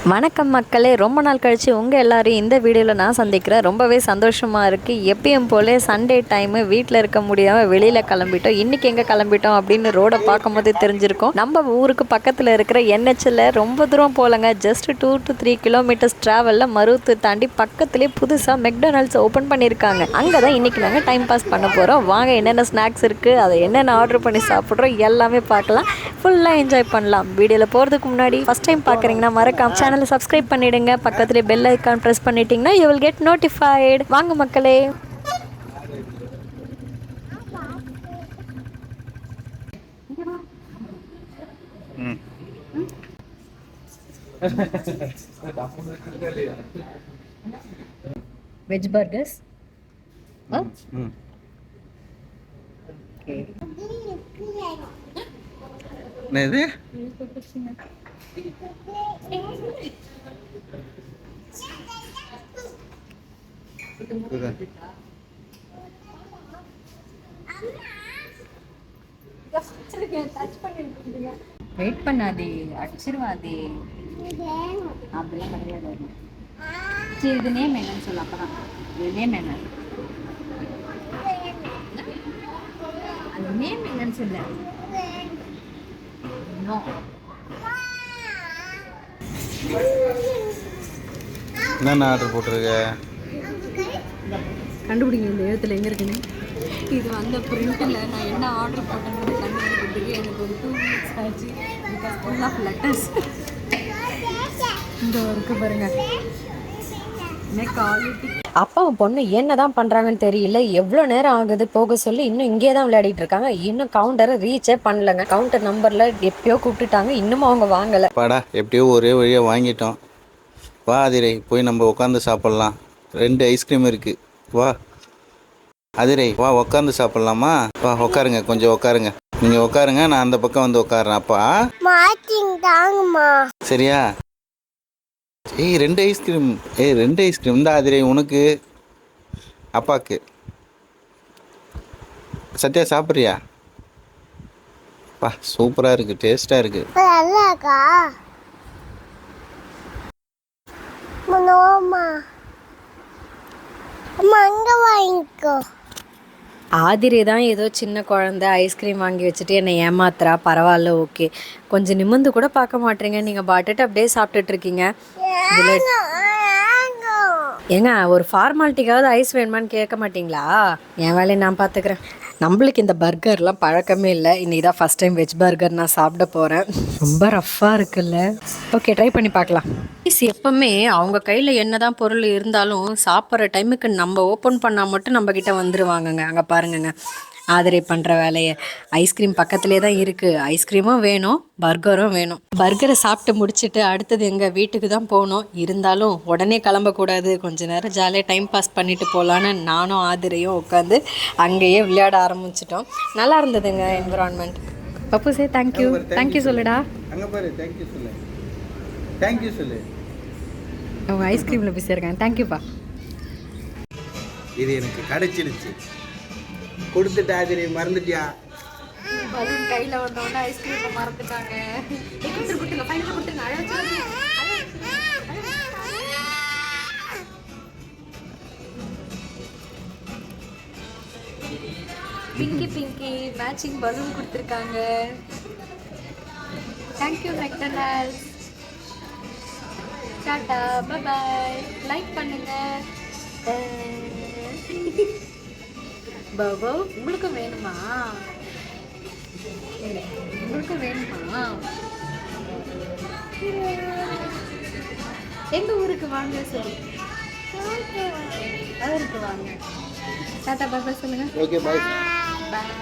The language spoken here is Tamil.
வணக்கம் மக்களே, ரொம்ப நாள் கழித்து உங்கள் எல்லோரையும் இந்த வீடியோவில் நான் சந்திக்கிறேன். ரொம்பவே சந்தோஷமாக இருக்குது. எப்பயும் போல் சண்டே டைமு வீட்டில் இருக்க முடியாமல் வெளியில் கிளம்பிட்டோம். இன்றைக்கி எங்கே கிளம்பிட்டோம் அப்படின்னு ரோடை பார்க்கும்போது தெரிஞ்சிருக்கோம். நம்ம ஊருக்கு பக்கத்தில் இருக்கிற NHல் ரொம்ப தூரம் போகலங்க. ஜஸ்ட் 2 to 3 கிலோமீட்டர்ஸ் ட்ராவலில் மருவத்தூர் தாண்டி பக்கத்துலேயே புதுசாக மெக்டொனால்ட்ஸ் ஓப்பன் பண்ணியிருக்காங்க. அங்கே தான் இன்றைக்கி நாங்கள் டைம் பாஸ் பண்ண போகிறோம். வாங்க, என்னென்ன ஸ்நாக்ஸ் இருக்குது, அதை என்னென்ன ஆர்டர் பண்ணி சாப்பிட்றோம் எல்லாமே பார்க்கலாம். ஃபுல்லாக என்ஜாய் பண்ணலாம். வீடியோவில் போகிறதுக்கு முன்னாடி ஃபஸ்ட் டைம் பார்க்குறீங்கன்னா மறக்காம சேனலை சப்ஸ்கிரைப் பண்ணிடுங்க. பக்கத்துல பெல் ஐகான் பிரஸ் பண்ணிட்டீங்கன்னா you will get notified. வாங்க மக்களே. Veg burgers. என்னது? வெயிட் பண்ணாதே, அடிச்சிருவாதே. அப்படிலாம் கிடையாது. சரி, இது நேம் என்னன்னு சொல்ல. அப்பதான் இது நேம் என்ன, அந்த நேம் என்னன்னு சொல்ல. என்னென்ன ஆர்டர் போட்டிருக்க? கண்டுபிடிங்க இந்த இடத்துல எங்கே இருக்குன்னு. இது வந்து பிரிண்டில் நான் என்ன ஆர்டர் போட்டேன்னு கண்டுபிடிக்கிறதுக்கு எனக்கு ஒரு 2 minutes ஆச்சு. Because full of letters. இந்த இருக்கு பாருங்க. அப்பாவும் பொண்ணு என்ன தான் பண்ணுறாங்கன்னு தெரியல. எவ்வளோ நேரம் ஆகுது போக சொல்லி இன்னும் இங்கே தான் விளையாடிட்டு இருக்காங்க. இன்னும் கவுண்டரை ரீச்சே பண்ணலங்க. கவுண்டர் நம்பரில் எப்பயோ கூப்பிட்டுட்டாங்க, இன்னும் அவங்க வாங்கலை. பாடா, எப்படியோ ஒரே வழியாக வாங்கிட்டோம். வா அதிரை, போய் நம்ம உட்காந்து சாப்பிட்லாம். 2 ஐஸ்கிரீம் இருக்குது. வா அதிரை, வா உட்காந்து சாப்பிட்லாமா? வா உட்காருங்க, கொஞ்சம் உட்காருங்க. நீங்கள் உட்காருங்க, நான் அந்த பக்கம் வந்து உட்காருறேன். அப்பா சரியா? 2 ஐஸ்கிரீம். 2 ஐஸ்கிரீம் தான் அதிரை, உனக்கு அப்பாவுக்கு. சத்யா சாப்பிட்றியா? பா சூப்பராக இருக்குது, டேஸ்ட்டாக இருக்குது. ஆதிரி தான் ஏதோ சின்ன குழந்தை ஐஸ்கிரீம் வாங்கி வச்சுட்டு என்னை ஏமாத்துறா. பரவாயில்ல, ஓகே. கொஞ்சம் நிமிர்ந்து கூட பார்க்க மாட்டேறீங்க. நீங்கள் பாட்டுட்டு அப்படியே சாப்பிட்டுட்டு இருக்கீங்க. ஏங்க, ஒரு ஃபார்மாலிட்டிக்காவது ஐஸ் வேணுமான்னு கேட்க மாட்டிங்களா? என் வேலையை நான் பார்த்துக்கிறேன். நம்மளுக்கு இந்த பர்கர்லாம் பழக்கமே இல்லை. இன்றைக்கி தான் ஃபஸ்ட் டைம் வெஜ் பர்கர் நான் சாப்பிட போகிறேன். ரொம்ப ரஃப்பாக இருக்குல்ல. ஓகே, ட்ரை பண்ணி பார்க்கலாம். எப்பவுமே அவங்க கையில் என்ன தான் பொருள் இருந்தாலும் சாப்பிட்ற டைமுக்கு நம்ம ஓப்பன் பண்ணால் மட்டும் நம்மக்கிட்ட வந்துடுவாங்கங்க. அங்கே பாருங்கங்க, ஆதரை பண்ணுற வேலையை. ஐஸ்கிரீம் பக்கத்துலேயே தான் இருக்குது. ஐஸ்கிரீமும் வேணும், பர்கரும் வேணும். பர்கரை சாப்பிட்டு முடிச்சுட்டு அடுத்தது எங்கள் வீட்டுக்கு தான் போகணும். இருந்தாலும் உடனே கிளம்பக்கூடாது. கொஞ்ச நேரம் ஜாலியாக டைம் பாஸ் பண்ணிட்டு போகலான்னு நானும் ஆதிரையும் உட்காந்து அங்கேயே விளையாட ஆரம்பிச்சிட்டோம். நல்லா இருந்ததுங்க என்விரான்மெண்ட். பப்பு சே தேங்க்யூ. தேங்க்யூ சொல்லுடா. அங்கே பாரு, தேங்க்யூ சொல்லு. தேங்க்யூ சொல்லு. அவங்க ஐஸ்கிரீமில் பிஸியாக இருக்காங்க. தேங்க்யூப்பா. இது எனக்கு கிடைச்சிருச்சு. கொடுத்துட்டா அதிரை, மறந்துட்டியா? பலூன் கையில் வந்தோடனே ஐஸ்கிரீமை மறந்துட்டாங்க. பிங்கி பிங்கி மேட்சிங் பலூன் கொடுத்துருக்காங்க. Thank you McDonald's. Tata, bye bye. Like பண்ணுங்க. பாபா, உங்களுக்கு வேணுமா? உங்களுக்கு வேணுமா? எங்க ஊருக்கு வாங்க சொல்லு. ஊருக்கு வாங்க. டாடா பாய் பாய் சொல்லுங்க. ஓகே, பாய் பாய்.